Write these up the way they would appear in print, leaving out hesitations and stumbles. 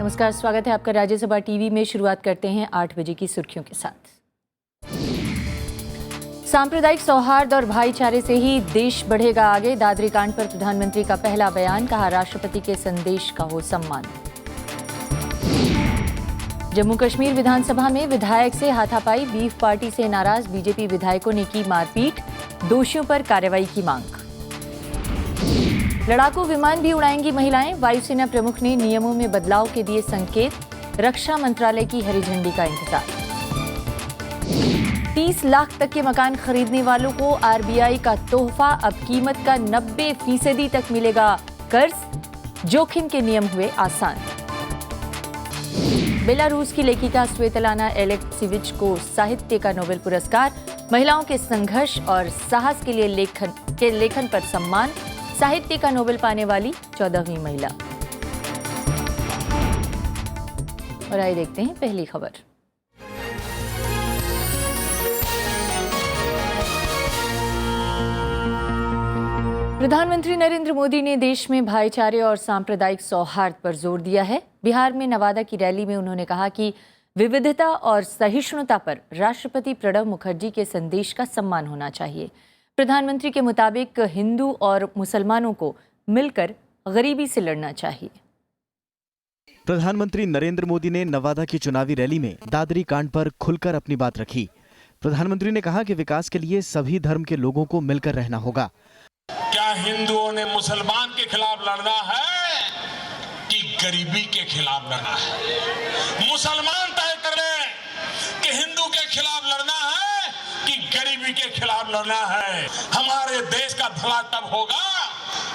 नमस्कार, स्वागत है आपका राज्यसभा टीवी में। शुरुआत करते हैं 8 बजे की सुर्खियों के साथ। सांप्रदायिक सौहार्द और भाईचारे से ही देश बढ़ेगा आगे। दादरी कांड पर प्रधानमंत्री का पहला बयान, कहा राष्ट्रपति के संदेश का हो सम्मान। जम्मू कश्मीर विधानसभा में विधायक से हाथापाई, बीफ पार्टी से नाराज बीजेपी विधायकों ने की मारपीट, दोषियों पर कार्रवाई की मांग। लड़ाकू विमान भी उड़ाएंगी महिलाएं, वायुसेना प्रमुख ने नियमों में बदलाव के दिए संकेत, रक्षा मंत्रालय की हरी झंडी का इंतजार। 30 लाख तक के मकान खरीदने वालों को आरबीआई का तोहफा, अब कीमत का 90% तक मिलेगा कर्ज, जोखिम के नियम हुए आसान। बेलारूस की लेखिका स्वेतलाना एलेक्सीविच को साहित्य का नोबेल पुरस्कार, महिलाओं के संघर्ष और साहस के लिए लेखन पर सम्मान, साहित्य का नोबेल पाने वाली 14वीं महिला। और आइए देखते हैं पहली खबर। प्रधानमंत्री नरेंद्र मोदी ने देश में भाईचारे और सांप्रदायिक सौहार्द पर जोर दिया है। बिहार में नवादा की रैली में उन्होंने कहा कि विविधता और सहिष्णुता पर राष्ट्रपति प्रणब मुखर्जी के संदेश का सम्मान होना चाहिए। प्रधानमंत्री के मुताबिक हिंदू और मुसलमानों को मिलकर गरीबी से लड़ना चाहिए। प्रधानमंत्री नरेंद्र मोदी ने नवादा की चुनावी रैली में दादरी कांड पर खुलकर अपनी बात रखी। प्रधानमंत्री ने कहा कि विकास के लिए सभी धर्म के लोगों को मिलकर रहना होगा। क्या हिंदुओं ने मुसलमान के खिलाफ लड़ना है कि गरीबी के खिलाफ लड़ना है? मुसलमान तय कर ले कि हिंदू के खिलाफ लड़ना है कि गरीबी के खिलाफ लड़ना है। हमारे देश का भला तब होगा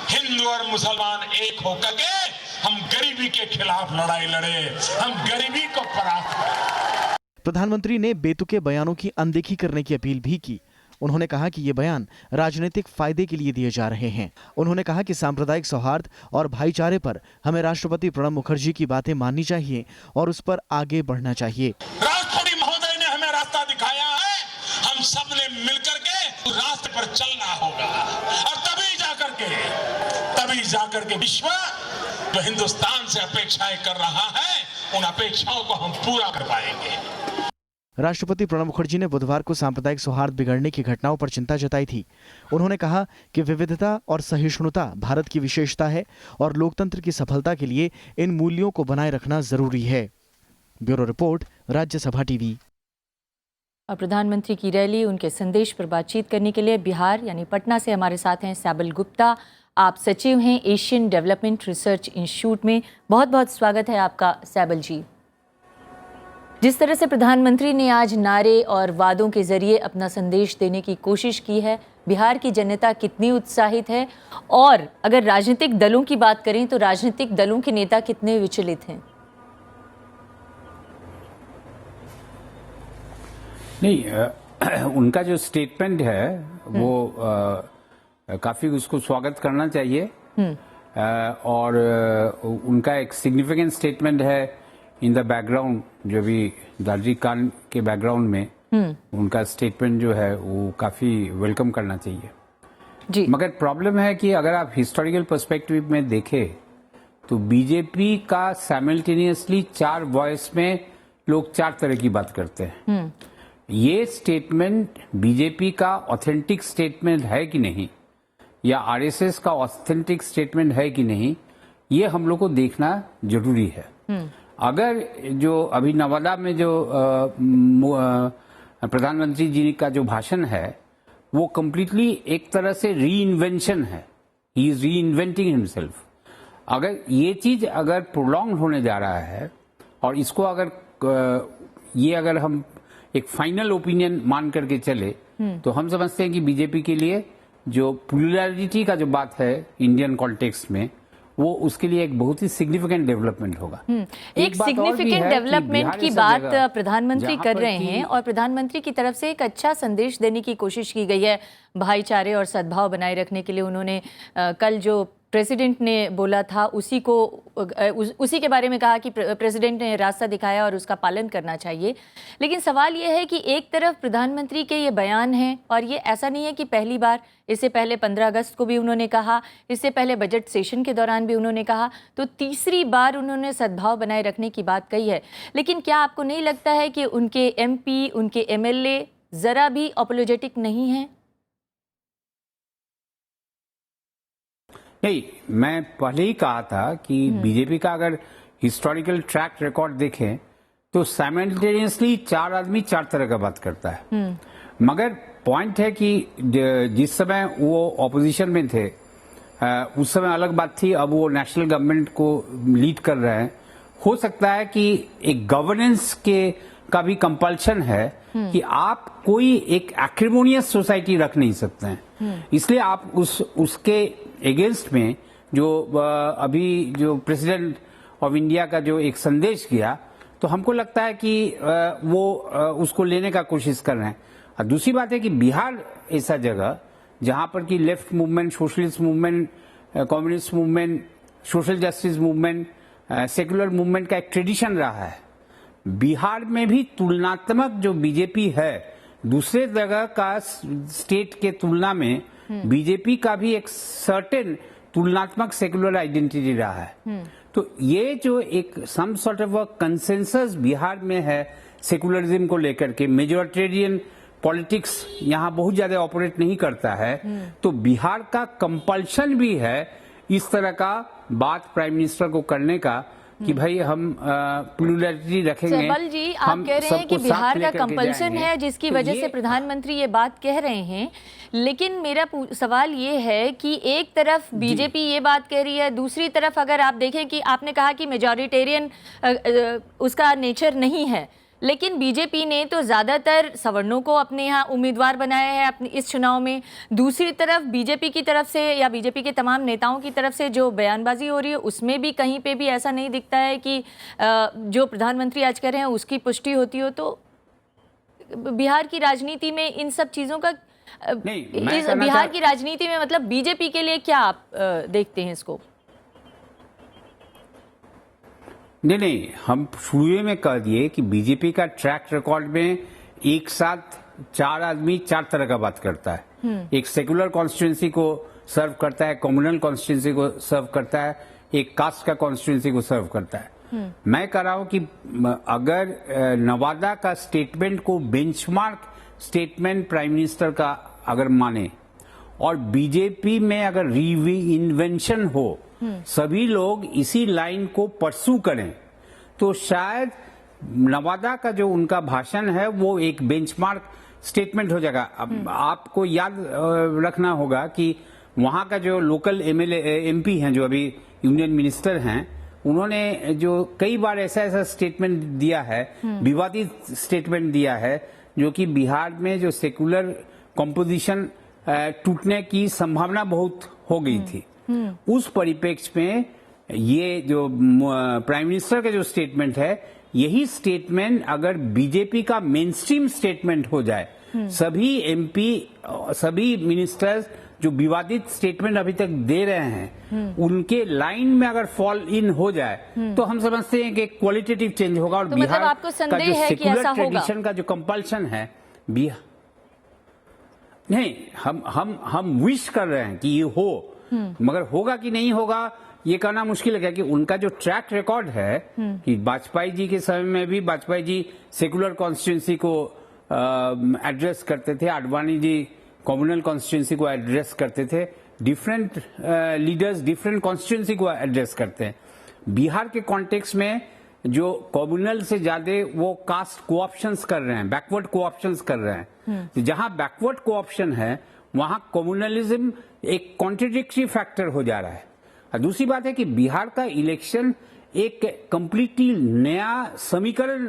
हिंदू और मुसलमान एक होकर के हम गरीबी के खिलाफ लड़ाई लड़े, हम गरीबी को परास्त करें। प्रधानमंत्री ने बेतुके बयानों की अनदेखी करने की अपील भी की। उन्होंने कहा कि ये बयान राजनीतिक फायदे के लिए दिए जा रहे हैं। उन्होंने कहा कि सांप्रदायिक सौहार्द और भाईचारे पर हमें राष्ट्रपति प्रणब मुखर्जी की बातें माननी चाहिए और उस पर आगे बढ़ना चाहिए। राष्ट्रपति महोदय ने हमें रास्ता दिखाया है, हम सब ने मिलकर के उस रास्ते पर चलना होगा और तभी जाकर के विश्व जो हिंदुस्तान से अपेक्षाएं कर रहा है, उन अपेक्षाओं को हम पूरा कर पाएंगे। राष्ट्रपति प्रणब मुखर्जी ने बुधवार को सांप्रदायिक सौहार्द बिगड़ने की घटनाओं पर चिंता जताई थी। उन्होंने कहा कि विविधता और सहिष्णुता भारत की विशेषता है और लोकतंत्र की सफलता के लिए इन मूल्यों को बनाए रखना जरूरी है। Bureau report, Rajya Sabha TV. और प्रधानमंत्री की रैली, उनके संदेश पर बातचीत करने के लिए बिहार यानी पटना से हमारे साथ हैं सैबल गुप्ता। आप सचिव हैं एशियन डेवलपमेंट रिसर्च इंस्टीट्यूट में। बहुत बहुत स्वागत है आपका सैबल जी। जिस तरह से प्रधानमंत्री ने आज नारे और वादों के जरिए अपना संदेश देने की कोशिश की है, बिहार की जनता कितनी उत्साहित है? और अगर राजनीतिक दलों की बात करें तो राजनीतिक दलों के नेता कितने विचलित हैं? नहीं, उनका जो स्टेटमेंट है वो काफी उसको स्वागत करना चाहिए। और उनका एक सिग्निफिकेंट स्टेटमेंट है इन द बैकग्राउंड, जो भी दादरी कांड के बैकग्राउंड में उनका स्टेटमेंट जो है वो काफी वेलकम करना चाहिए जी। मगर प्रॉब्लम है कि अगर आप हिस्टोरिकल पर्सपेक्टिव में देखें तो बीजेपी का साइमल्टेनियसली 4 वॉइस में लोग 4 तरह की बात करते हैं। ये स्टेटमेंट बीजेपी का ऑथेंटिक स्टेटमेंट है कि नहीं, या आरएसएस का ऑथेंटिक स्टेटमेंट है कि नहीं, ये हम लोग को देखना जरूरी है। अगर जो अभी नवादा में जो प्रधानमंत्री जी का जो भाषण है वो कंप्लीटली एक तरह से री इन्वेंशन है, ही इज री इन्वेंटिंग हिमसेल्फ। अगर ये चीज अगर प्रोलॉन्ग होने जा रहा है और इसको अगर हम एक फाइनल ओपिनियन मान करके चले तो हम समझते हैं कि बीजेपी के लिए जो प्लुरलिटी का जो बात है इंडियन कॉन्टेक्स्ट में, वो उसके लिए एक बहुत ही सिग्निफिकेंट डेवलपमेंट होगा। एक सिग्निफिकेंट डेवलपमेंट की बात प्रधानमंत्री कर रहे हैं और प्रधानमंत्री की तरफ से एक अच्छा संदेश देने की कोशिश की गई है भाईचारे और सद्भाव बनाए रखने के लिए। उन्होंने कल जो प्रेसिडेंट ने बोला था उसी के बारे में कहा कि प्रेसिडेंट ने रास्ता दिखाया और उसका पालन करना चाहिए। लेकिन सवाल ये है कि एक तरफ प्रधानमंत्री के ये बयान हैं और ये ऐसा नहीं है कि पहली बार, इससे पहले 15 अगस्त को भी उन्होंने कहा, इससे पहले बजट सेशन के दौरान भी उन्होंने कहा, तो तीसरी बार उन्होंने सद्भाव बनाए रखने की बात कही है। लेकिन क्या आपको नहीं लगता है कि उनके MP, उनके MLA ज़रा भी अपोलोजेटिक नहीं हैं? नहीं, मैं पहले ही कहा था कि बीजेपी का अगर हिस्टोरिकल ट्रैक रिकॉर्ड देखें तो साइमल्टेनियसली 4 आदमी 4 तरह का बात करता है। मगर पॉइंट है कि जिस समय वो ऑपोजिशन में थे उस समय अलग बात थी, अब वो नेशनल गवर्नमेंट को लीड कर रहे हैं। हो सकता है कि एक गवर्नेंस का भी कंपल्शन है कि आप कोई एक एक्रिमोनियस सोसाइटी रख नहीं सकते हैं, इसलिए आप उसके एगेंस्ट में जो अभी जो प्रेसिडेंट ऑफ इंडिया का जो एक संदेश किया, तो हमको लगता है कि वो उसको लेने का कोशिश कर रहे हैं। और दूसरी बात है कि बिहार ऐसा जगह जहां पर कि left movement, socialist movement, communist movement, social justice movement, secular movement का एक ट्रेडिशन रहा है। बिहार में भी तुलनात्मक जो बीजेपी है दूसरे जगह का स्टेट के तुलना में बीजेपी का भी एक सर्टेन तुलनात्मक सेकुलर आइडेंटिटी रहा है। तो ये जो एक some sort of consensus Bihar में है सेकुलरिज्म को लेकर के, मेजोरिटेरियन पॉलिटिक्स यहाँ बहुत ज्यादा ऑपरेट नहीं करता है, तो बिहार का कंपल्शन भी है इस तरह का बात प्राइम मिनिस्टर को करने का कि भाई हम प्लुरलिटी रखेंगे। सहबल जी, आप कह रहे हैं कि बिहार का कंपल्शन है जिसकी वजह से प्रधानमंत्री ये बात कह रहे हैं, लेकिन मेरा सवाल ये है कि एक तरफ बीजेपी ये बात कह रही है, दूसरी तरफ अगर आप देखें कि आपने कहा कि मेजॉरिटेरियन उसका नेचर नहीं है, लेकिन बीजेपी ने तो ज़्यादातर सवर्णों को अपने यहाँ उम्मीदवार बनाया है अपने इस चुनाव में। दूसरी तरफ बीजेपी की तरफ से या बीजेपी के तमाम नेताओं की तरफ से जो बयानबाजी हो रही है उसमें भी कहीं पे भी ऐसा नहीं दिखता है कि जो प्रधानमंत्री आज कह रहे हैं उसकी पुष्टि होती हो। तो बिहार की राजनीति में इन सब चीज़ों का बिहार की राजनीति में मतलब बीजेपी के लिए क्या आप देखते हैं इसको? नहीं, हम शुरू में कह दिए कि बीजेपी का ट्रैक रिकॉर्ड में एक साथ 4 आदमी 4 तरह का बात करता है। एक सेकुलर कॉन्स्टिट्यूंसी को सर्व करता है, कम्युनल कॉन्स्टिट्यूंसी को सर्व करता है, एक कास्ट का कॉन्स्टिट्यूंसी को सर्व करता है। मैं कह रहा हूं कि अगर नवादा का स्टेटमेंट को बेंचमार्क स्टेटमेंट प्राइम मिनिस्टर का अगर माने और बीजेपी में अगर रीइन्वेंशन हो, सभी लोग इसी लाइन को परसू करें, तो शायद नवादा का जो उनका भाषण है वो एक बेंचमार्क स्टेटमेंट हो जाएगा। अब आपको याद रखना होगा कि वहां का जो लोकल MP हैं, जो अभी यूनियन मिनिस्टर हैं, उन्होंने जो कई बार ऐसा स्टेटमेंट दिया है, विवादित स्टेटमेंट दिया है, जो कि बिहार में जो सेकुलर कॉम्पोजिशन टूटने की संभावना बहुत हो गई थी। उस परिप्रेक्ष्य में ये जो प्राइम मिनिस्टर का जो स्टेटमेंट है, यही स्टेटमेंट अगर बीजेपी का मेनस्ट्रीम स्टेटमेंट हो जाए, सभी MP, सभी मिनिस्टर्स जो विवादित स्टेटमेंट अभी तक दे रहे हैं, उनके लाइन में अगर फॉल इन हो जाए, तो हम समझते हैं कि क्वालिटेटिव चेंज होगा। और तो बिहार मतलब आपको का संदेह जो है कि सेकुलर ऐसा होगा? ट्रेडिशन का जो कंपल्शन है, बिहार नहीं, हम विश कर रहे हैं कि ये हो, मगर होगा कि नहीं होगा ये कहना मुश्किल है, कि उनका जो ट्रैक रिकॉर्ड है कि वाजपेयी जी के समय में भी वाजपेयी जी सेकुलर कॉन्स्टिट्यूंसी को एड्रेस करते थे, आडवाणी जी कम्युनल कॉन्स्टिट्यूंसी को एड्रेस करते थे, डिफरेंट लीडर्स डिफरेंट कॉन्स्टिट्यूंसी को एड्रेस करते हैं। बिहार के कॉन्टेक्स्ट में जो कम्युनल से ज्यादा वो कास्ट कोऑप्शंस कर रहे हैं, बैकवर्ड कोऑप्शंस कर रहे हैं। तो जहां बैकवर्ड कोऑप्शन है वहां कम्युनलिज्म एक कॉन्ट्रडिक्टरी फैक्टर हो जा रहा है। और दूसरी बात है कि बिहार का इलेक्शन एक कंप्लीटली नया समीकरण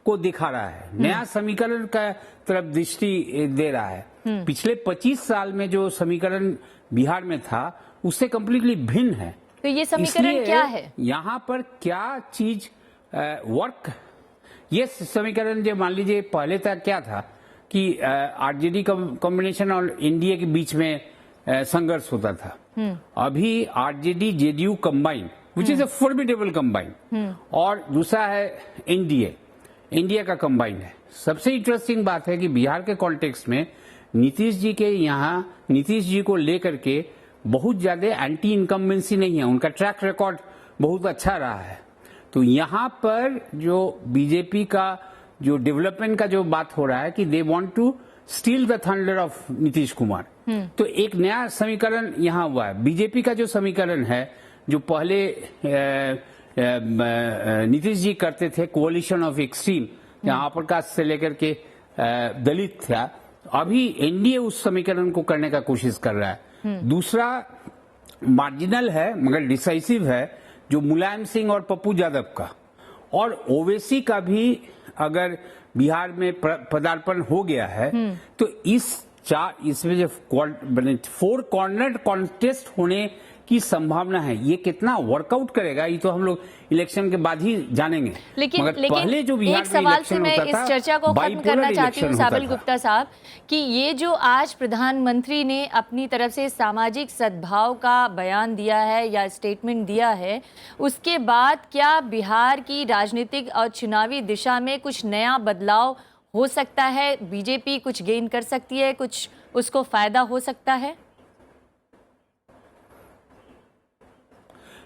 को दिखा रहा है, नया समीकरण का तरफ दृष्टि दे रहा है। पिछले 25 साल में जो समीकरण बिहार में था उससे कंप्लीटली भिन्न है। तो ये समीकरण क्या है? यहाँ पर क्या चीज वर्क, ये समीकरण जो मान लीजिए पहले तक क्या था कि RJD कॉम्बिनेशन और NDA के बीच में संघर्ष होता था, अभी RJD JDU combine which is a formidable combine, और दूसरा है इंडिया का कंबाइन है। सबसे इंटरेस्टिंग बात है कि बिहार के कॉन्टेक्स्ट में नीतीश जी को लेकर के बहुत ज्यादा एंटी इनकम्बेंसी नहीं है, उनका ट्रैक रिकॉर्ड बहुत अच्छा रहा है। तो यहां पर जो बीजेपी का जो डेवलपमेंट का जो बात हो रहा है कि they want to steal the thunder of Nitish Kumar, तो एक नया समीकरण यहां हुआ है। बीजेपी का जो समीकरण है, जो पहले नीतीश जी करते थे, कोalition ऑफ एक्सट्रीम, जहां अपर कास्ट से लेकर के दलित था, अभी एनडीए उस समीकरण को करने का कोशिश कर रहा है। दूसरा मार्जिनल है मगर डिसाइसिव है, जो मुलायम सिंह और पप्पू यादव का, और ओवैसी का भी अगर बिहार में पदार्पण हो गया है, तो इसमें जो 4 कॉर्नर कॉन्टेस्ट होने की संभावना है। ये कितना वर्कआउट करेगा ये तो हम लोग इलेक्शन के बाद ही जानेंगे। लेकिन पहले जो बिहार एक सवाल से मैं इस चर्चा को खत्म करना चाहती हूँ साबिल गुप्ता साहब, कि ये जो आज प्रधानमंत्री ने अपनी तरफ से सामाजिक सद्भाव का बयान दिया है या स्टेटमेंट दिया है, उसके बाद क्या बिहार की राजनीतिक और चुनावी दिशा में कुछ नया बदलाव हो सकता है? बीजेपी कुछ गेन कर सकती है, कुछ उसको फायदा हो सकता है?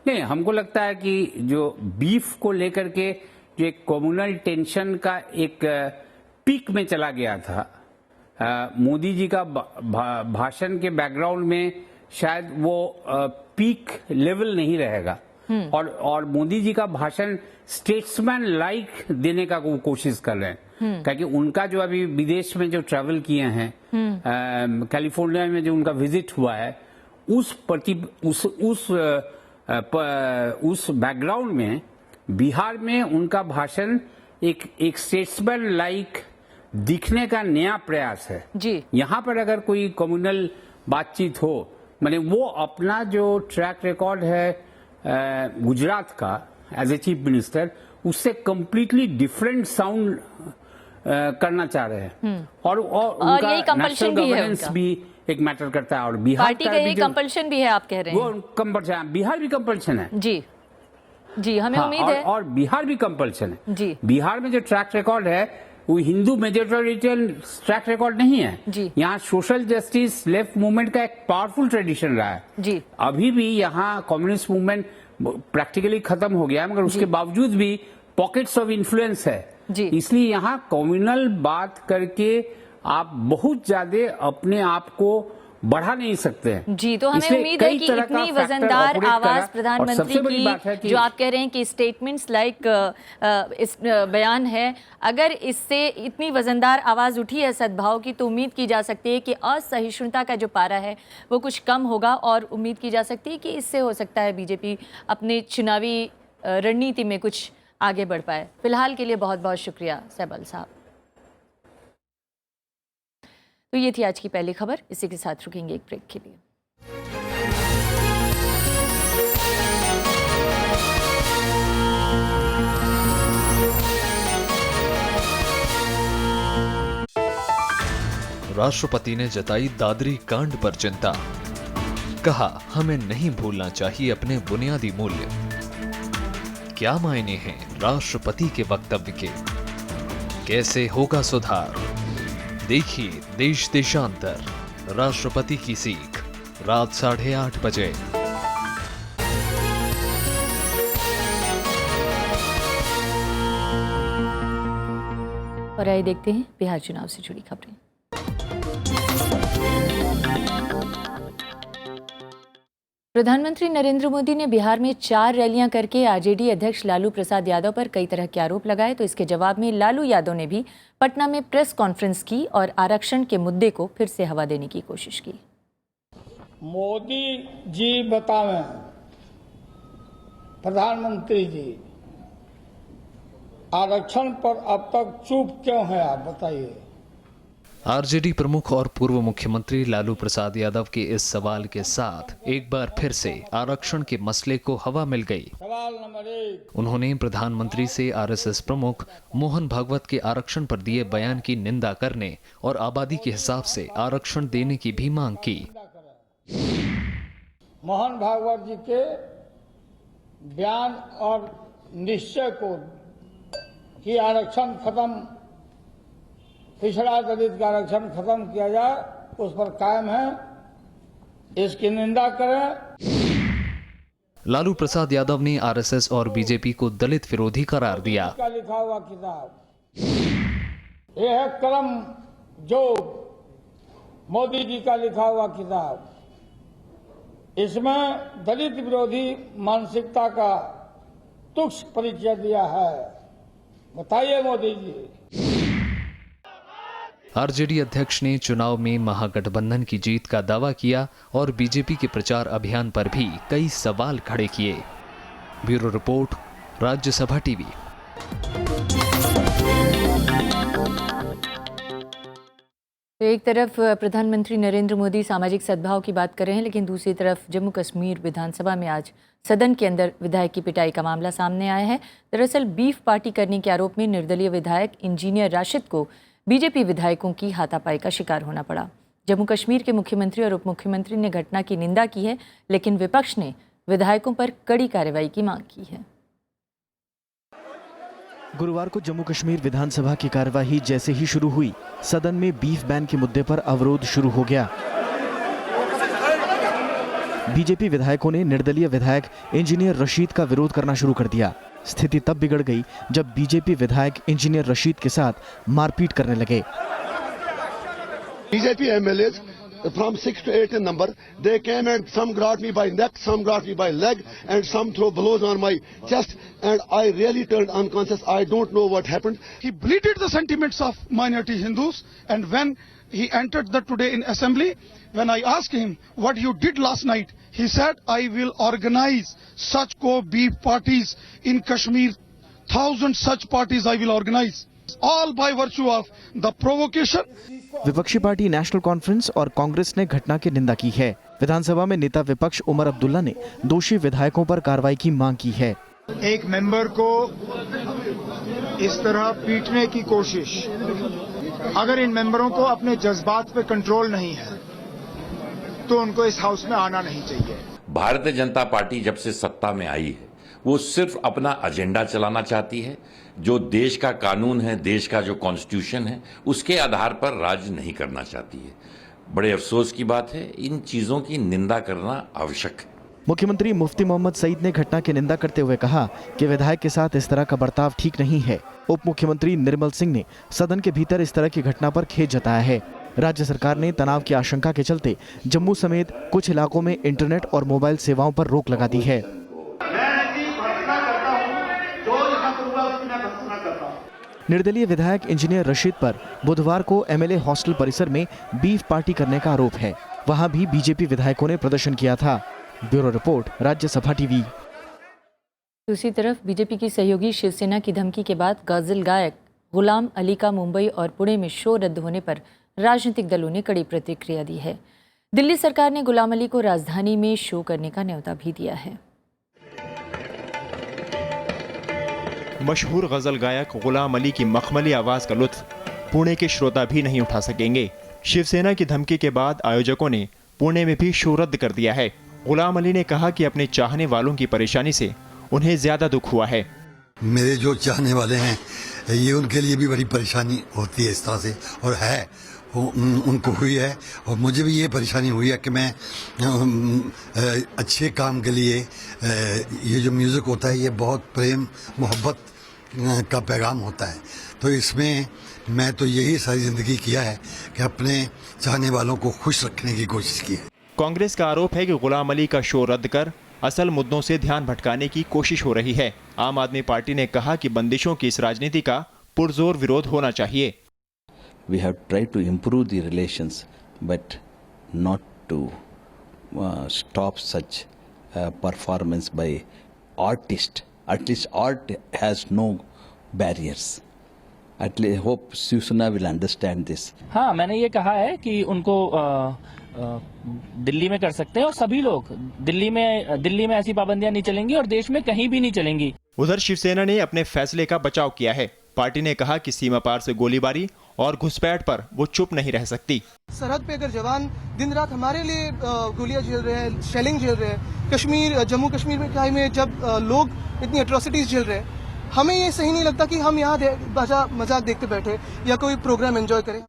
नहीं, हमको लगता है कि जो बीफ को लेकर के जो एक कम्युनल टेंशन का एक पीक में चला गया था, मोदी जी का भाषण के बैकग्राउंड में शायद वो पीक लेवल नहीं रहेगा, और मोदी जी का भाषण स्टेट्समैन लाइक देने का वो कोशिश कर रहे हैं, क्योंकि उनका जो अभी विदेश में जो ट्रैवल किए हैं, कैलिफोर्निया में जो उनका विजिट हुआ है, उस बैकग्राउंड में बिहार में उनका भाषण एक स्टेट्समैन लाइक दिखने का नया प्रयास है जी। यहाँ पर अगर कोई कम्युनल बातचीत हो, माने वो अपना जो ट्रैक रिकॉर्ड है गुजरात का एज ए चीफ मिनिस्टर, उससे कंप्लीटली डिफरेंट साउंड करना चाह रहे हैं, और उनका नेशनल गवर्नेंस भी एक मैटर करता है, और बिहार पार्टी का ये कंपल्शन भी है, आप कह रहे हैं? वो कंपल्शन, बिहार भी कंपल्शन है जी हमें उम्मीद है, और बिहार भी कंपल्शन है जी। बिहार में जो ट्रैक रिकॉर्ड है वो हिंदू मेजोरिटियन ट्रैक रिकॉर्ड नहीं है जी। यहाँ सोशल जस्टिस लेफ्ट मूवमेंट का एक पावरफुल ट्रेडिशन रहा है जी। अभी भी यहाँ कम्युनिस्ट मूवमेंट प्रैक्टिकली खत्म हो गया है, मगर उसके बावजूद भी पॉकेट्स ऑफ इन्फ्लुएंस है जी। इसलिए यहाँ कम्युनल बात करके आप बहुत ज्यादा अपने आप को बढ़ा नहीं सकते हैं जी। तो हमें उम्मीद है कि इतनी वजनदार आवाज प्रधानमंत्री की जो आप कह रहे हैं कि स्टेटमेंट्स लाइक इस बयान है, अगर इससे इतनी वजनदार आवाज उठी है सद्भाव की, तो उम्मीद की जा सकती है कि असहिष्णुता का जो पारा है वो कुछ कम होगा, और उम्मीद की जा सकती है कि इससे हो सकता है बीजेपी अपने चुनावी रणनीति में कुछ आगे बढ़ पाए। फिलहाल के लिए बहुत बहुत शुक्रिया सैबल साहब। तो ये थी आज की पहली खबर, इसी के साथ रुकेंगे एक ब्रेक के लिए। राष्ट्रपति ने जताई दादरी कांड पर चिंता, कहा हमें नहीं भूलना चाहिए अपने बुनियादी मूल्य। क्या मायने हैं राष्ट्रपति के वक्तव्य के, कैसे होगा सुधार? देखिए देश देशांतर, राष्ट्रपति की सीख, रात 8:30 बजे। और आइए देखते हैं बिहार चुनाव से जुड़ी खबरें। प्रधानमंत्री नरेंद्र मोदी ने बिहार में 4 रैलियां करके आरजेडी अध्यक्ष लालू प्रसाद यादव पर कई तरह के आरोप लगाए, तो इसके जवाब में लालू यादव ने भी पटना में प्रेस कॉन्फ्रेंस की और आरक्षण के मुद्दे को फिर से हवा देने की कोशिश की। मोदी जी बतावें, प्रधानमंत्री जी आरक्षण पर अब तक चुप क्यों है, आप बताइए। आरजेडी प्रमुख और पूर्व मुख्यमंत्री लालू प्रसाद यादव के इस सवाल के साथ एक बार फिर से आरक्षण के मसले को हवा मिल गई। सवाल नंबर 1, उन्होंने प्रधानमंत्री से आरएसएस प्रमुख मोहन भागवत के आरक्षण पर दिए बयान की निंदा करने और आबादी के हिसाब से आरक्षण देने की भी मांग की। मोहन भागवत जी के बयान और निश्चय को कि आरक्षण खत्म, पिछड़ा दलित का आरक्षण खत्म किया जाए, उस पर कायम है, इसकी निंदा करें। लालू प्रसाद यादव ने आरएसएस और बीजेपी को दलित विरोधी करार दिया। का लिखा हुआ किताब, यह है कलम जो मोदी जी का लिखा हुआ किताब, इसमें दलित विरोधी मानसिकता का तुच्छ परिचय दिया है। बताइए मोदी जी। आरजेडी अध्यक्ष ने चुनाव में महागठबंधन की जीत का दावा किया और बीजेपी के प्रचार अभियान पर भी कई सवाल खड़े किए। Bureau report, Rajya Sabha TV. तो एक तरफ प्रधानमंत्री नरेंद्र मोदी सामाजिक सद्भाव की बात कर रहे हैं, लेकिन दूसरी तरफ जम्मू कश्मीर विधानसभा में आज सदन के अंदर विधायक की पिटाई का मामला सामने आया है। दरअसल बीफ पार्टी करने के आरोप में निर्दलीय विधायक इंजीनियर राशिद को बीजेपी विधायकों की हाथापाई का शिकार होना पड़ा। जम्मू कश्मीर के मुख्यमंत्री और उप मुख्यमंत्री ने घटना की निंदा की है, लेकिन विपक्ष ने विधायकों पर कड़ी कार्रवाई की मांग की है। गुरुवार को जम्मू कश्मीर विधानसभा की कार्यवाही जैसे ही शुरू हुई, सदन में बीफ बैन के मुद्दे पर अवरोध शुरू हो गया। बीजेपी विधायकों ने निर्दलीय विधायक इंजीनियर रशीद का विरोध करना शुरू कर दिया। स्थिति तब बिगड़ गई जब बीजेपी विधायक इंजीनियर रशीद के साथ मारपीट करने लगे। BJP MLAs from 6 to 8 in number, they came and some grabbed me by neck, some grabbed me by leg, and some threw blows on my chest, and I really turned unconscious. I don't know what happened. He bleated the sentiments of minority Hindus, and when he entered the today in assembly, when I asked him what you did last night, he said, I will organize such co-beef parties in Kashmir. 1,000 such parties I will organize, all by virtue of the provocation. विपक्षी party national conference और कांग्रेस ने घटना की निंदा की है। विधानसभा में नेता विपक्ष उमर अब्दुल्ला ने दोषी विधायकों पर कार्रवाई की मांग की है। एक मेंबर को इस तरह पीटने की कोशिश, अगर इन मेंबरों को अपने जज्बात पे कंट्रोल नहीं है तो उनको इस हाउस में आना नहीं चाहिए। भारतीय जनता पार्टी जब से सत्ता में आई है, वो सिर्फ अपना एजेंडा चलाना चाहती है। जो देश का कानून है, देश का जो कॉन्स्टिट्यूशन है, उसके आधार पर राज नहीं करना चाहती है। बड़े अफसोस की बात है, इन चीजों की निंदा करना आवश्यक है। मुख्यमंत्री मुफ्ती मोहम्मद सईद ने घटना की निंदा करते हुए कहा कि विधायक के साथ इस तरह का बर्ताव ठीक नहीं है। उप मुख्यमंत्री निर्मल सिंह ने सदन के भीतर इस तरह की घटना पर खेद जताया है। राज्य सरकार ने तनाव की आशंका के चलते जम्मू समेत कुछ इलाकों में इंटरनेट और मोबाइल सेवाओं पर रोक लगा दी है। निर्दलीय विधायक इंजीनियर रशीद पर बुधवार को एमएलए हॉस्टल परिसर में बीफ पार्टी करने का आरोप है। वहां भी बीजेपी विधायकों ने प्रदर्शन किया था। Bureau report, Rajya Sabha TV. दूसरी तरफ बीजेपी की सहयोगी शिवसेना की धमकी के बाद गजल गायक गुलाम अली का मुंबई और पुणे में शो रद्द होने पर राजनीतिक दलों ने कड़ी प्रतिक्रिया दी है। दिल्ली सरकार ने गुलाम अली को राजधानी में शो करने का न्योता भी दिया है। मशहूर गजल गायक गुलाम अली की मखमली आवाज का लुत्फ पुणे के श्रोता भी नहीं उठा सकेंगे। शिवसेना की धमकी के बाद आयोजकों ने पुणे में भी शो रद्द कर दिया है। गुलाम अली ने कहा कि अपने चाहने वालों की परेशानी से उन्हें ज्यादा दुख हुआ है। मेरे जो चाहने वाले हैं, ये उनके लिए भी बड़ी परेशानी होती है इस तरह से, और है उनको हुई है, और मुझे भी ये परेशानी हुई है कि मैं अच्छे काम के लिए, ये जो म्यूज़िक होता है ये बहुत प्रेम मोहब्बत का पैगाम होता है, तो इसमें मैं तो यही सारी जिंदगी किया है कि अपने चाहने वालों को खुश रखने की कोशिश की है। कांग्रेस का आरोप है कि गुलाम अली का शो रद्द कर असल मुद्दों से ध्यान भटकाने की कोशिश हो रही है। आम आदमी पार्टी ने कहा कि बंदिशों की इस राजनीति का पुरजोर विरोध होना चाहिए। We have tried to improve the relations, but not to stop such performance by artists. At least art has no barriers. At least hope Shiv-Sena will understand this. हाँ, मैंने ये कहा है कि उनको दिल्ली में कर सकते हैं, और सभी लोग दिल्ली में ऐसी पाबंदियां नहीं चलेंगी और देश में कहीं भी नहीं चलेंगी। उधर शिवसेना ने अपने फैसले का बचाव किया है। पार्टी ने कहा कि सीमा पार से गोलीबारी और घुसपैठ पर वो चुप नहीं रह सकती। सरहद पे अगर जवान दिन रात हमारे लिए गोलियां झेल रहे हैं, शेलिंग झेल रहे हैं, कश्मीर जम्मू कश्मीर में जब लोग इतनी एट्रोसिटीज झेल रहे हैं, हमें ये सही नहीं लगता कि हम यहाँ मजाक देखते बैठे या कोई प्रोग्राम एंजॉय करें।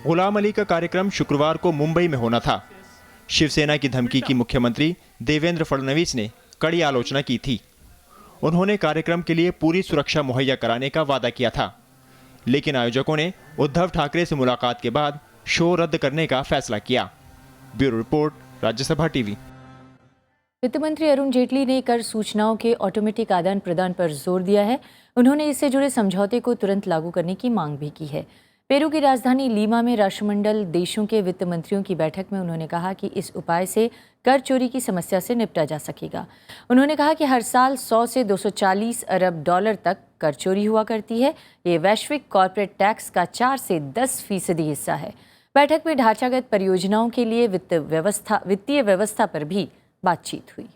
गुलाम अली का कार्यक्रम शुक्रवार को मुंबई में होना था। शिवसेना की धमकी की मुख्यमंत्री देवेंद्र फडणवीस ने कड़ी आलोचना की थी। उन्होंने कार्यक्रम के लिए पूरी सुरक्षा मुहैया कराने का वादा किया था, लेकिन आयोजकों ने उद्धव ठाकरे से मुलाकात के बाद शो रद्द करने का फैसला किया। Bureau report, Rajya Sabha TV. वित्त मंत्री अरुण जेटली ने कर सूचनाओं के ऑटोमेटिक आदान प्रदान पर जोर दिया है। उन्होंने इससे जुड़े समझौते को तुरंत लागू करने की मांग भी की है। पेरू की राजधानी लीमा में राष्ट्रमंडल देशों के वित्त मंत्रियों की बैठक में उन्होंने कहा कि इस उपाय से कर चोरी की समस्या से निपटा जा सकेगा। उन्होंने कहा कि हर साल 100 से 240 अरब डॉलर तक कर चोरी हुआ करती है। ये वैश्विक कॉर्पोरेट टैक्स का 4 से 10% हिस्सा है। बैठक में ढांचागत परियोजनाओं के लिए वित्तीय व्यवस्था पर भी बातचीत हुई।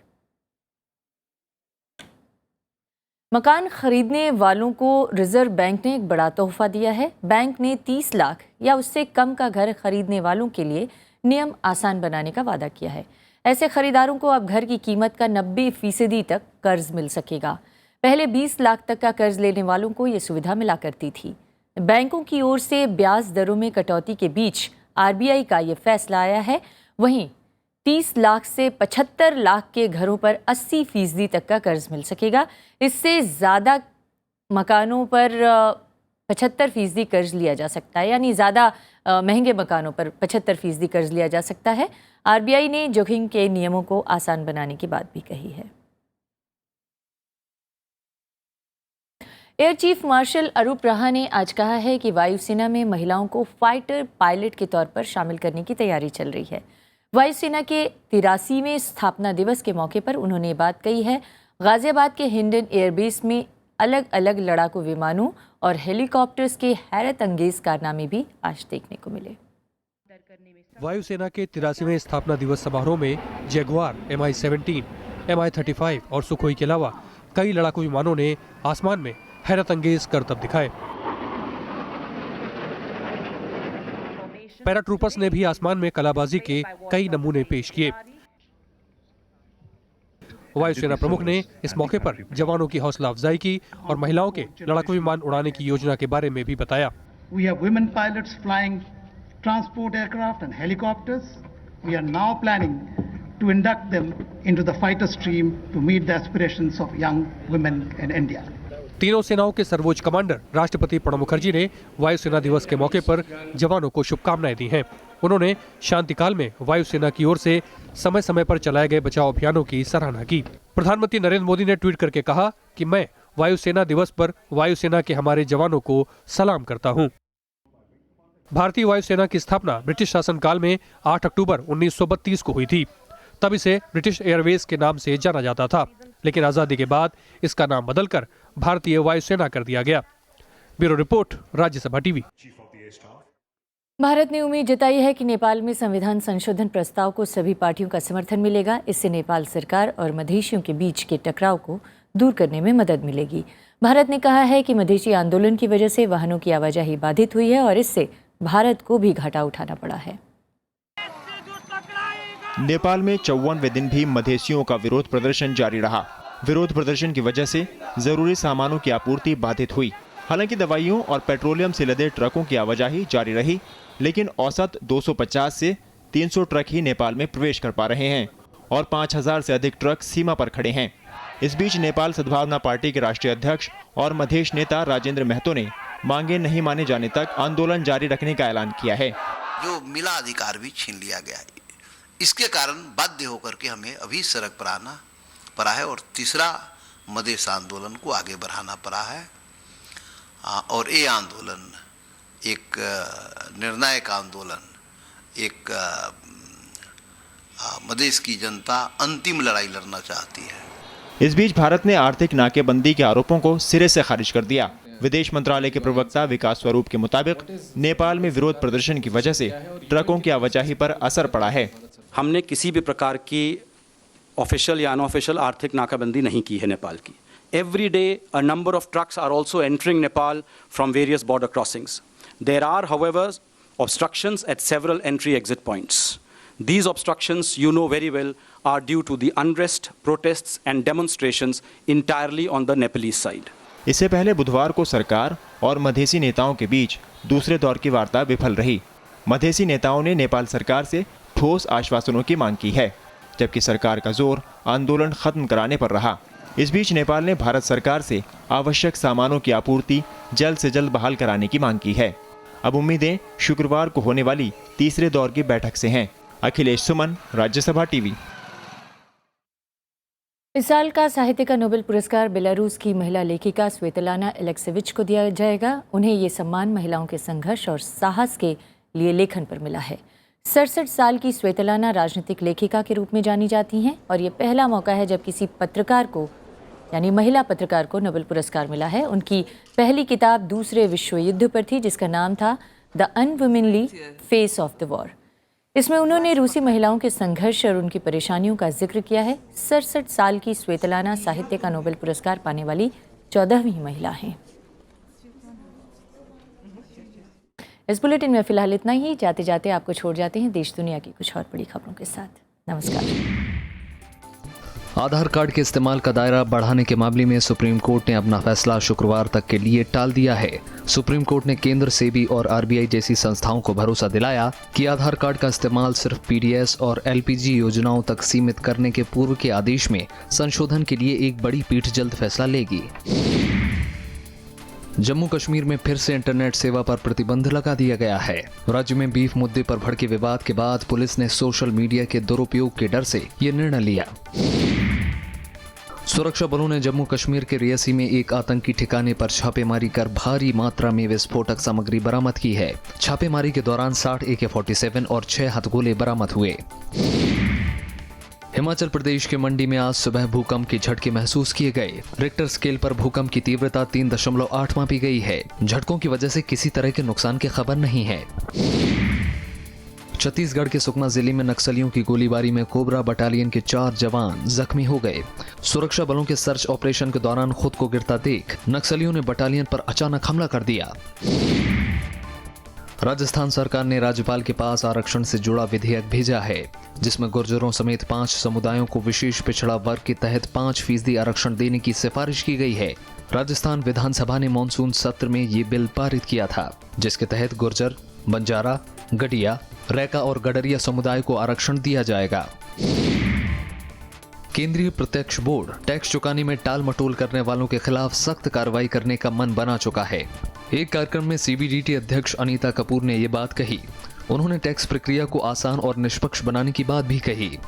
मकान खरीदने वालों को रिजर्व बैंक ने एक बड़ा तोहफा दिया है। बैंक ने 30 लाख या उससे कम का घर खरीदने वालों के लिए नियम आसान बनाने का वादा किया है। ऐसे खरीदारों को अब घर की कीमत का 90% तक कर्ज मिल सकेगा। पहले 20 लाख तक का कर्ज लेने वालों को ये सुविधा मिला करती थी। बैंकों की ओर से ब्याज दरों में कटौती के बीच आरबीआई का ये फैसला आया है। वहीं 30 लाख से 75 लाख के घरों पर 80% तक का कर्ज मिल सकेगा। इससे ज़्यादा मकानों पर 75% कर्ज लिया जा सकता है, यानी ज़्यादा महंगे मकानों पर 75% कर्ज लिया जा सकता है। आरबीआई ने जोखिम के नियमों को आसान बनाने की बात भी कही है। एयर चीफ मार्शल अरूप रहा ने आज कहा है कि वायुसेना में महिलाओं को फाइटर पायलट के तौर पर शामिल करने की तैयारी चल रही है। वायुसेना के 83वें स्थापना दिवस के मौके पर उन्होंने ये बात कही है। गाजियाबाद के हिंडन एयरबेस में अलग अलग लड़ाकू विमानों और हेलीकॉप्टर्स के हैरत अंगेज कारनामे भी आज देखने को मिले। वायुसेना के 83वें स्थापना दिवस समारोह में जैगुआर, MI-17, MI-35 और सुखोई के अलावा कई लड़ाकू विमानों ने आसमान में हैरत अंगेज करतब दिखाए। पैराट्रूपर्स ने भी आसमान में कलाबाजी के कई नमूने पेश किए। वायुसेना प्रमुख ने इस मौके पर जवानों की हौसला अफजाई की और महिलाओं के लड़ाकू विमान उड़ाने की योजना के बारे में भी बताया। We have women pilots flying transport aircraft and helicopters. We are now planning to induct them into the fighter stream to meet the aspirations of young women in India. तीनों सेनाओं के सर्वोच्च कमांडर राष्ट्रपति प्रणब मुखर्जी ने वायुसेना दिवस के मौके पर जवानों को शुभकामनाएं दी हैं। उन्होंने शांति काल में वायुसेना की ओर से समय समय पर चलाए गए बचाव अभियानों की सराहना की। प्रधानमंत्री नरेंद्र मोदी ने ट्वीट करके कहा कि मैं वायुसेना दिवस पर वायुसेना के हमारे जवानों को सलाम करता हूं। भारतीय वायुसेना की स्थापना ब्रिटिश शासनकाल में 8 अक्टूबर 1932 को हुई थी। तब इसे ब्रिटिश एयरवेज के नाम से जाना जाता था, लेकिन आजादी के बाद इसका नाम बदलकर भारतीय वायुसेना कर दिया गया। Bureau report, Rajya Sabha TV. Bharat ने उम्मीद जताई है कि नेपाल में संविधान संशोधन प्रस्ताव को सभी पार्टियों का समर्थन मिलेगा। इससे नेपाल सरकार और मधेशियों के बीच के टकराव को दूर करने में मदद मिलेगी। भारत ने कहा है कि मधेशी आंदोलन की वजह से वाहनों की आवाजाही बाधित हुई है और इससे भारत को भी घाटा उठाना पड़ा है। नेपाल में 54वें दिन भी मधेसियों का विरोध प्रदर्शन जारी रहा। विरोध प्रदर्शन की वजह से जरूरी सामानों की आपूर्ति बाधित हुई। हालांकि दवाइयों और पेट्रोलियम से लदे ट्रकों की आवाजाही जारी रही, लेकिन औसत 250 से 300 ट्रक ही नेपाल में प्रवेश कर पा रहे हैं और 5000 से अधिक ट्रक सीमा पर खड़े हैं। इस बीच नेपाल सद्भावना पार्टी के राष्ट्रीय अध्यक्ष और मधेश नेता राजेंद्र महतो ने मांगे नहीं माने जाने तक आंदोलन जारी रखने का ऐलान किया है। जो मिला अधिकार भी छीन लिया गया है, इसके कारण बाध्य होकर के हमें अभी सड़क पर आना पड़ा है और तीसरा मधेश आंदोलन को आगे बढ़ाना पड़ा है। और ये आंदोलन एक निर्णायक आंदोलन, एक मधेश की जनता अंतिम लड़ाई लड़ना चाहती है। इस बीच भारत ने आर्थिक नाकेबंदी के आरोपों को सिरे से खारिज कर दिया। विदेश मंत्रालय के प्रवक्ता विकास स्वरूप के मुताबिक नेपाल में विरोध प्रदर्शन की वजह से ट्रकों की आवाजाही पर असर पड़ा है। हमने किसी भी प्रकार की ऑफिशियल या अनऑफिशियल आर्थिक नाकाबंदी नहीं की है नेपाल की। every day a number of trucks are also entering Nepal from various border crossings. There are, however, obstructions at several entry-exit points. These obstructions, you know very well, are due to the unrest, protests and demonstrations entirely on the Nepalese side. इससे पहले बुधवार को सरकार और मधेसी नेताओं के बीच दूसरे दौर की वार्ता विफल रही। मधेसी नेताओं ने नेपाल सरकार से ठोस आश्वासनों की मांग की है, जबकि सरकार का जोर आंदोलन खत्म कराने पर रहा। इस बीच नेपाल ने भारत सरकार से आवश्यक सामानों की आपूर्ति जल्द से जल्द बहाल कराने की मांग की है। अब उम्मीदें शुक्रवार को होने वाली तीसरे दौर की बैठक से हैं। अखिलेश सुमन, राज्यसभा टीवी। इस साल का साहित्य का नोबेल पुरस्कार बेलारूस की महिला लेखिका स्वेतलाना एलेक्सेविच को दिया जाएगा। उन्हें ये सम्मान महिलाओं के संघर्ष और साहस के लिए लेखन पर मिला है। 67 साल की स्वेतलाना राजनीतिक लेखिका के रूप में जानी जाती हैं और ये पहला मौका है जब किसी पत्रकार को, यानी महिला पत्रकार को, नोबेल पुरस्कार मिला है। उनकी पहली किताब दूसरे विश्व युद्ध पर थी, जिसका नाम था the unwomanly face of the war. इसमें उन्होंने रूसी महिलाओं के संघर्ष और उनकी परेशानियों का जिक्र किया है। 67 साल की स्वेतलाना साहित्य का नोबेल पुरस्कार पाने वाली 14वीं महिला हैं। इस बुलेटिन में फिलहाल इतना ही। जाते जाते आपको छोड़ जाते हैं देश दुनिया की कुछ और बड़ी खबरों के साथ। नमस्कार। आधार कार्ड के इस्तेमाल का दायरा बढ़ाने के मामले में सुप्रीम कोर्ट ने अपना फैसला शुक्रवार तक के लिए टाल दिया है। सुप्रीम कोर्ट ने केंद्र, सेबी और आरबीआई जैसी संस्थाओं को भरोसा दिलाया कि आधार कार्ड का इस्तेमाल सिर्फ पीडीएस और एलपीजी योजनाओं तक सीमित करने के पूर्व के आदेश में संशोधन के लिए एक बड़ी पीठ जल्द फैसला लेगी। जम्मू कश्मीर में फिर से इंटरनेट सेवा पर प्रतिबंध लगा दिया गया है। राज्य में बीफ मुद्दे पर भड़के विवाद के बाद पुलिस ने सोशल मीडिया के दुरुपयोग के डर से ये निर्णय लिया। सुरक्षा बलों ने जम्मू कश्मीर के रियासी में एक आतंकी ठिकाने पर छापेमारी कर भारी मात्रा में विस्फोटक सामग्री बरामद की है। छापेमारी के दौरान 60 AK-47 और 6 हथगोले बरामद हुए। हिमाचल प्रदेश के मंडी में आज सुबह भूकंप के झटके महसूस किए गए। रिक्टर स्केल पर भूकंप की तीव्रता 3.8 मापी गई है। झटकों की वजह से किसी तरह के नुकसान की खबर नहीं है। छत्तीसगढ़ के सुकमा जिले में नक्सलियों की गोलीबारी में कोबरा बटालियन के 4 जवान जख्मी हो गए। सुरक्षा बलों के सर्च ऑपरेशन के दौरान खुद को गिरता देख नक्सलियों ने बटालियन पर अचानक हमला कर दिया। राजस्थान सरकार ने राज्यपाल के पास आरक्षण से जुड़ा विधेयक भेजा है, जिसमें गुर्जरों समेत 5 समुदायों को विशेष पिछड़ा वर्ग के तहत 5% आरक्षण देने की सिफारिश की गई है। राजस्थान विधानसभा ने मानसून सत्र में ये बिल पारित किया था, जिसके तहत गुर्जर, बंजारा, गडिया, रैका और गडरिया समुदाय को आरक्षण दिया जाएगा। केंद्रीय प्रत्यक्ष बोर्ड टैक्स चुकाने में टाल मटोल करने वालों के खिलाफ सख्त कार्रवाई करने का मन बना चुका है। एक कार्यक्रम में सीबीडीटी अध्यक्ष अनीता कपूर ने ये बात कही। उन्होंने टैक्स प्रक्रिया को आसान और निष्पक्ष बनाने की बात भी कही।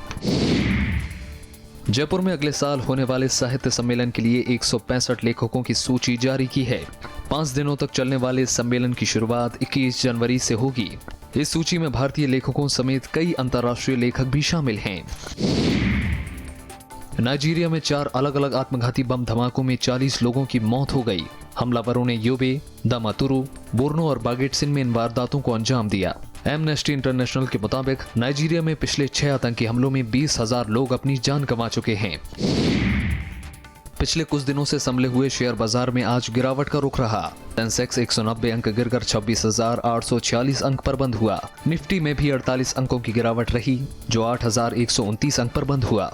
जयपुर में अगले साल होने वाले साहित्य सम्मेलन के लिए 165 लेखकों की सूची जारी की है। 5 दिनों तक चलने वाले इस सम्मेलन की शुरुआत 21 जनवरी से होगी। इस सूची में भारतीय लेखकों समेत कई अंतर्राष्ट्रीय लेखक भी शामिल हैं। नाइजीरिया में 4 अलग अलग आत्मघाती बम धमाकों में 40 लोगों की मौत हो गई। हमलावरों ने योबे, दामातुरु, बोर्नो और बागेटसिन में इन वारदातों को अंजाम दिया। एमनेस्टी इंटरनेशनल के मुताबिक नाइजीरिया में पिछले 6 आतंकी हमलों में 20,000 लोग अपनी जान गंवा चुके हैं। पिछले कुछ दिनों से संभले हुए शेयर बाजार में आज गिरावट का रुख रहा। सेंसेक्स 190 अंक गिरकर 26,846 अंक पर बंद हुआ। निफ्टी में भी 48 अंकों की गिरावट रही, जो 8,129 अंक पर बंद हुआ।